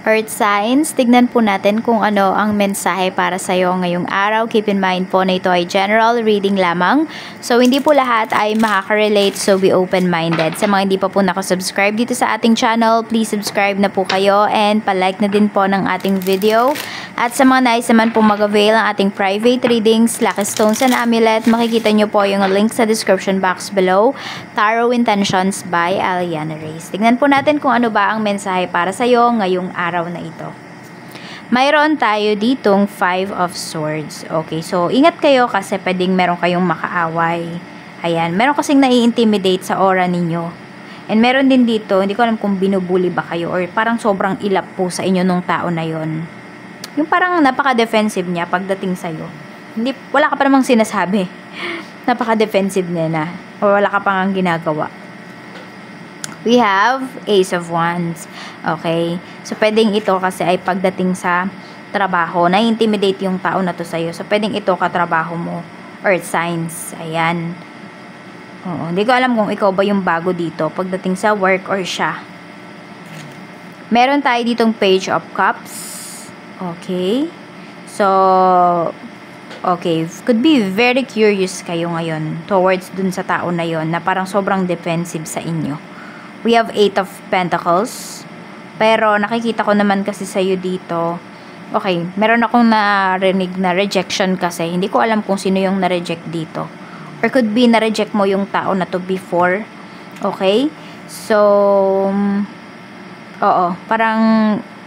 Earth signs, tignan po natin kung ano ang mensahe para sa iyo ngayong araw. Keep in mind po na ito ay general reading lamang. So, hindi po lahat ay makaka-relate, so be open-minded. Sa mga hindi pa po nakasubscribe dito sa ating channel, please subscribe na po kayo and palike na din po ng ating video. At sa mga nais naman po mag-avail ng ating private readings, Lucky Stones and Amulet, makikita nyo po yung link sa description box below. Tarot Intentions by Aliana Reyes. Tignan po natin kung ano ba ang mensahe para sa iyo ngayong araw na ito. Mayroon tayo ditong 5 of Swords. Okay, so ingat kayo kasi pwedeng meron kayong makaaway. Ayan, meron kasing nai-intimidate sa aura ninyo. And meron din dito, hindi ko alam kung binubuli ba kayo or parang sobrang ilap po sa inyo nung tao na yon. Yung parang napaka-defensive niya pagdating sa'yo. Hindi, wala ka pa namang sinasabi. Napaka-defensive niya na. O wala ka pang ginagawa. We have Ace of Wands. Okay? So, pwedeng ito kasi ay pagdating sa trabaho. Na-intimidate yung tao na to sa'yo. So, pwedeng ito katrabaho mo. Earth signs. Ayan. Oo. Hindi ko alam kung ikaw ba yung bago dito pagdating sa work or siya. Meron tayo ditong Page of Cups. Okay. So, okay. Could be very curious kayo ngayon towards dun sa tao na yon na parang sobrang defensive sa inyo. We have 8 of Pentacles. Pero nakikita ko naman kasi sa'yo dito. Okay. Meron akong narinig na rejection kasi. Hindi ko alam kung sino yung na-reject dito. Or could be na-reject mo yung tao na to before. Okay. So, oo. Parang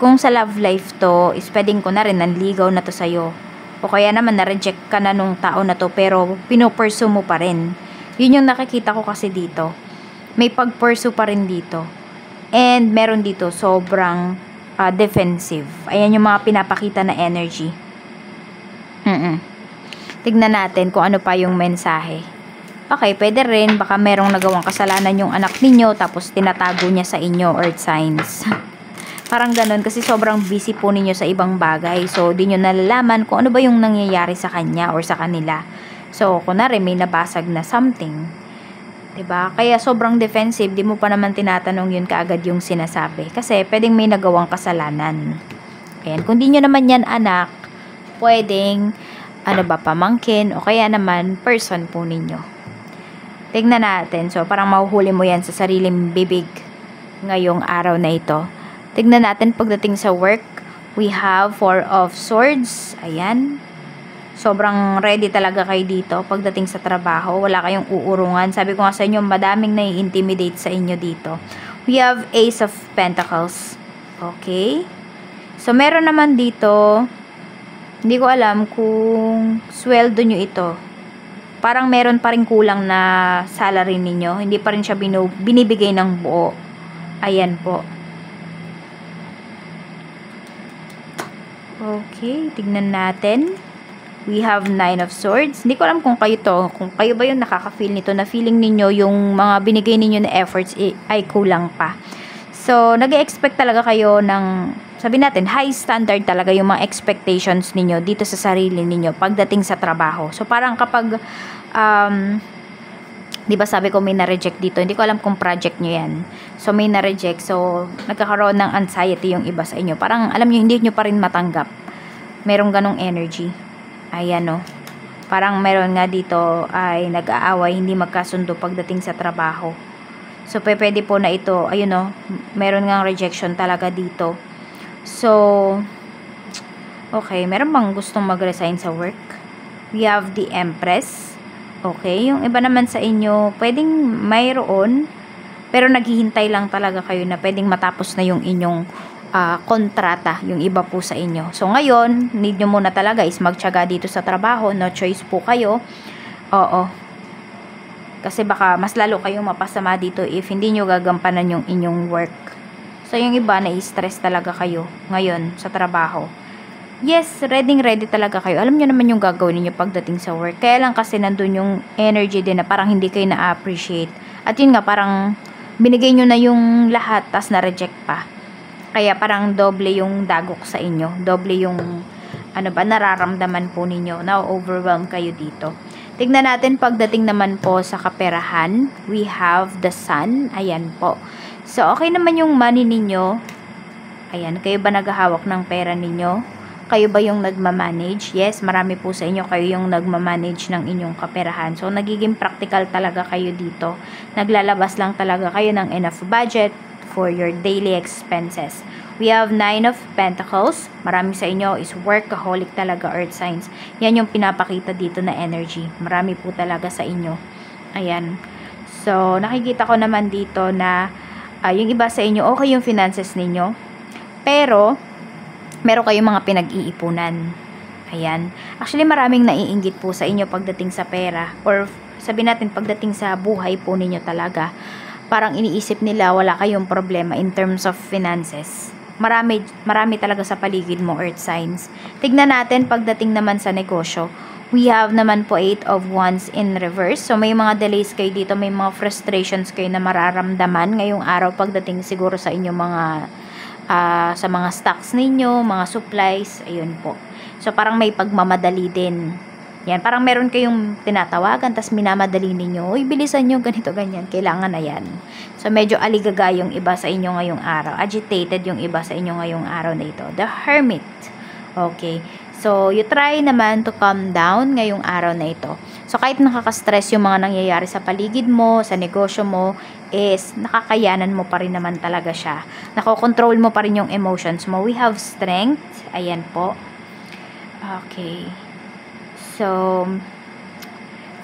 kung sa love life to, is pwedeng ko na rin nanligaw na to sa'yo. O kaya naman na-reject ka na nung tao na to pero pinupursue mo pa rin. Yun yung nakikita ko kasi dito. May pag-pursue pa rin dito. And meron dito sobrang defensive. Ayan yung mga pinapakita na energy. Tignan natin kung ano pa yung mensahe. Okay, pwede rin. Baka merong nagawang kasalanan yung anak ninyo tapos tinatago niya sa inyo, earth signs. Parang ganun kasi sobrang busy po ninyo sa ibang bagay. So, di nyo nalalaman kung ano ba yung nangyayari sa kanya or sa kanila. So, kunwari may nabasag na something. Diba? Kaya sobrang defensive. Di mo pa naman tinatanong yun kaagad yung sinasabi. Kasi pwedeng may nagawang kasalanan. Ayan. Kung di nyo naman yan anak, pwedeng pamangkin o kaya naman person po ninyo. Tignan natin. So, parang mahuhuli mo yan sa sariling bibig ngayong araw na ito. Tignan natin pagdating sa work. We have 4 of Swords. Ayan. Sobrang ready talaga kayo dito pagdating sa trabaho. Wala kayong uurungan. Sabi ko nga sa inyo, madaming nai-intimidate sa inyo dito. We have Ace of Pentacles. Okay. So, meron naman dito, hindi ko alam kung sweldo nyo ito. Parang meron pa rin kulang na salary ninyo. Hindi pa rin siya binibigay ng buo. Ayan po. Okay, tignan natin. We have 9 of Swords. Hindi ko alam kung kayo to. Kung kayo ba yung nakaka-feel nito na feeling ninyo yung mga binigay ninyo na efforts ay kulang pa. So, nag-expect talaga kayo ng, sabi natin, high standard talaga yung mga expectations ninyo dito sa sarili ninyo pagdating sa trabaho. So, parang kapag, di ba sabi ko may na-reject dito, hindi ko alam kung project nyo yan. So, may na-reject. So, nagkakaroon ng anxiety yung iba sa inyo. Parang, alam nyo, hindi nyo pa rin matanggap. Merong ganong energy. Ayan, no. Parang meron nga dito ay nag-aaway, hindi magkasundo pagdating sa trabaho. So, pwede po na ito, ayun, no. Meron nga rejection talaga dito. So, okay, meron bang gustong mag-resign sa work? We have the Empress. Okay, yung iba naman sa inyo, pwedeng mayroon, pero naghihintay lang talaga kayo na pwedeng matapos na yung inyong kontrata, yung iba po sa inyo. So, ngayon, need nyo muna talaga is magtiyaga dito sa trabaho. No choice po kayo. Oo. Kasi baka mas lalo kayong mapasama dito if hindi nyo gagampanan yung inyong work. So, yung iba, na-stress talaga kayo ngayon sa trabaho. Yes, ready talaga kayo. Alam nyo naman yung gagawin niyo pagdating sa work. Kaya lang kasi nandun yung energy din na parang hindi kayo na-appreciate. At yun nga, parang binigay nyo na yung lahat, tas na-reject pa. Kaya parang doble yung dagok sa inyo. Doble yung, nararamdaman po ninyo. Na-overwhelm kayo dito. Tignan natin pagdating naman po sa kaperahan. We have the Sun. Ayan po. So, okay naman yung money ninyo. Ayan, kayo ba naghahawak ng pera ninyo? Kayo ba yung nagmamanage? Yes, marami po sa inyo kayo yung nagmamanage ng inyong kaperahan. So, nagiging practical talaga kayo dito. Naglalabas lang talaga kayo ng enough budget for your daily expenses. We have 9 of Pentacles. Marami sa inyo is workaholic talaga, earth signs. Yan yung pinapakita dito na energy. Marami po talaga sa inyo. Ayan. So, nakikita ko naman dito na yung iba sa inyo, okay yung finances ninyo. Pero, meron kayong mga pinag-iipunan. Ayan. Actually, maraming naiinggit po sa inyo pagdating sa pera. Or, sabi natin, pagdating sa buhay po ninyo talaga. Parang iniisip nila wala kayong problema in terms of finances. Marami talaga sa paligid mo, earth signs. Tignan natin pagdating naman sa negosyo. We have naman po 8 of Wands in reverse. So, may mga delays kayo dito. May mga frustrations kayo na mararamdaman ngayong araw pagdating siguro sa inyong mga sa mga stocks ninyo, mga supplies, ayun po. So, parang may pagmamadali din. Yan, parang meron kayong tinatawagan, tas minamadali ninyo, uy, bilisan nyo, ganito, ganyan, kailangan na yan. So, medyo aligaga yung iba sa inyo ngayong araw. Agitated yung iba sa inyo ngayong araw na ito. The Hermit. Okay. So, you try naman to calm down ngayong araw na ito. So, kahit nakaka-stress yung mga nangyayari sa paligid mo, sa negosyo mo, is nakakayanan mo pa rin naman talaga siya. Nakokontrol mo pa rin yung emotions mo. We have strength. Ayan po. Okay. So,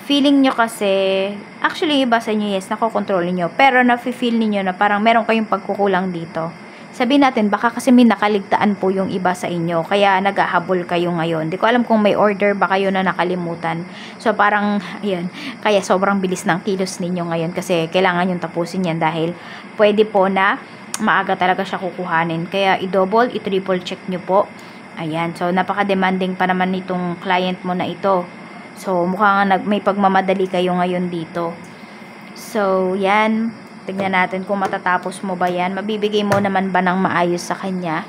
feeling nyo kasi, actually, iba sa inyo, yes, nakokontrol niyo. Pero, nafe-feel niyo na parang meron kayong pagkukulang dito. Sabihin natin, baka kasi may nakaligtaan po yung iba sa inyo, kaya naghahabol kayo ngayon. Di ko alam kung may order ba kayo na nakalimutan. So, parang, ayun, kaya sobrang bilis ng kilos ninyo ngayon kasi kailangan yung tapusin yan dahil pwede po na maaga talaga siya kukuhanin. Kaya, i-double, i-triple check nyo po. Ayan, so, napaka-demanding pa naman nitong client mo na ito. So, mukhang may pagmamadali kayo ngayon dito. So, yan. Tignan natin kung matatapos mo ba yan. Mabibigay mo naman ba ng maayos sa kanya?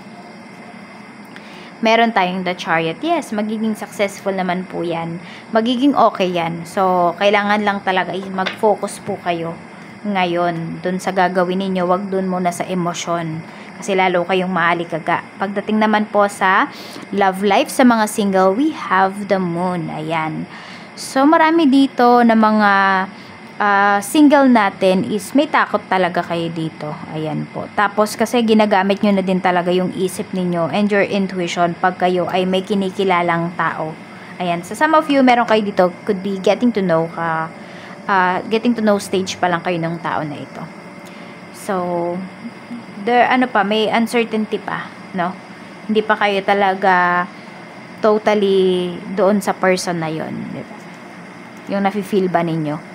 Meron tayong the Chariot. Yes, magiging successful naman po yan. Magiging okay yan. So, kailangan lang talaga mag-focus po kayo ngayon dun sa gagawin ninyo. Wag dun muna sa emosyon. Kasi lalo kayong maaligaga. Pagdating naman po sa love life, sa mga single, we have the Moon. Ayan. So, marami dito na mga single natin is may takot talaga kayo dito. Ayan po. Tapos kasi ginagamit nyo na din talaga yung isip ninyo and your intuition pag kayo ay may kinikilalang tao. Ayan. So some of you, meron kayo dito, could be getting to know stage pa lang kayo ng tao na ito. So, may uncertainty pa, no? Hindi pa kayo talaga totally doon sa person na yon, diba? Yung nafe-feel ba ninyo?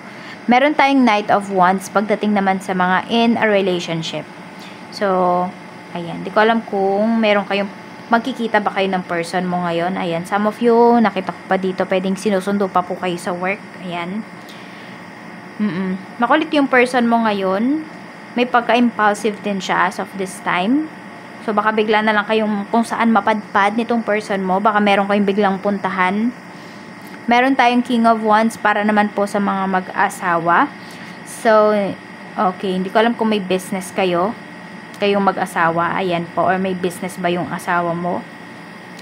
Meron tayong Knight of Wands pagdating naman sa mga in a relationship. So, ayan. Di ko alam kung meron kayong magkikita ba kayo ng person mo ngayon. Ayan. Some of you, nakita ko pa dito, pwedeng sinusundo pa po kayo sa work. Ayan. Makulit yung person mo ngayon. May pagka-impulsive din siya as of this time. So, baka bigla na lang kayong kung saan mapadpad nitong person mo. Baka meron kayong biglang puntahan. Meron tayong King of Wands para naman po sa mga mag-asawa. So, okay. Hindi ko alam kung may business kayong mag-asawa. Ayan po. Or may business ba yung asawa mo?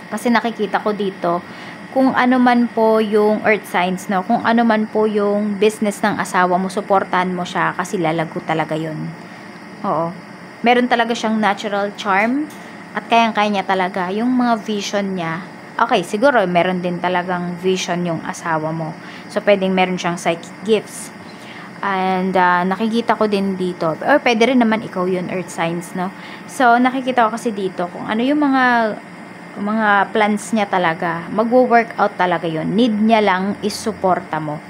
Kasi nakikita ko dito, kung ano man po yung earth signs, no? Kung ano man po yung business ng asawa mo, supportan mo siya kasi lalago talaga yun. Oo. Meron talaga siyang natural charm at kayang-kaya niya talaga. Yung mga vision niya, okay, siguro meron din talagang vision yung asawa mo. So, pwedeng meron siyang psychic gifts. And, nakikita ko din dito, or pwede rin naman ikaw yun, earth signs, no? So, nakikita ko kasi dito kung ano yung mga plans niya talaga. Magwo-work out talaga yun. Need niya lang is suporta mo.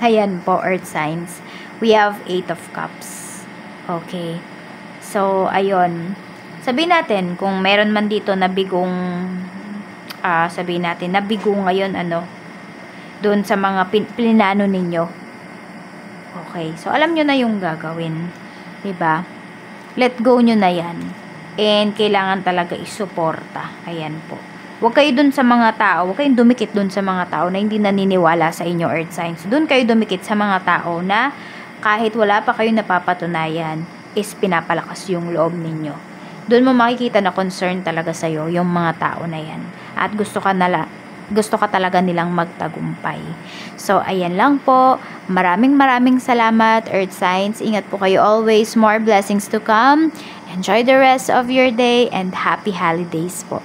Ayan po, earth signs. We have 8 of Cups. Okay. So, ayun. Sabihin natin, kung meron man dito na bigong sabihin natin, nabigo ngayon, doon sa mga plinano ninyo. Okay. So, alam nyo na yung gagawin. Diba? Let go nyo na yan. And, kailangan talaga isuporta. Ayan po. Huwag kayo doon sa mga tao, huwag kayong dumikit doon sa mga tao na hindi naniniwala sa inyo, earth signs. Doon kayo dumikit sa mga tao na kahit wala pa kayo napapatunayan, is pinapalakas yung loob ninyo. doon mo makikita na concern talaga sa'yo yung mga tao na yan. At gusto ka talaga nilang magtagumpay. So, ayan lang po. Maraming salamat, Earth Signs. Ingat po kayo always. More blessings to come. Enjoy the rest of your day and happy holidays po.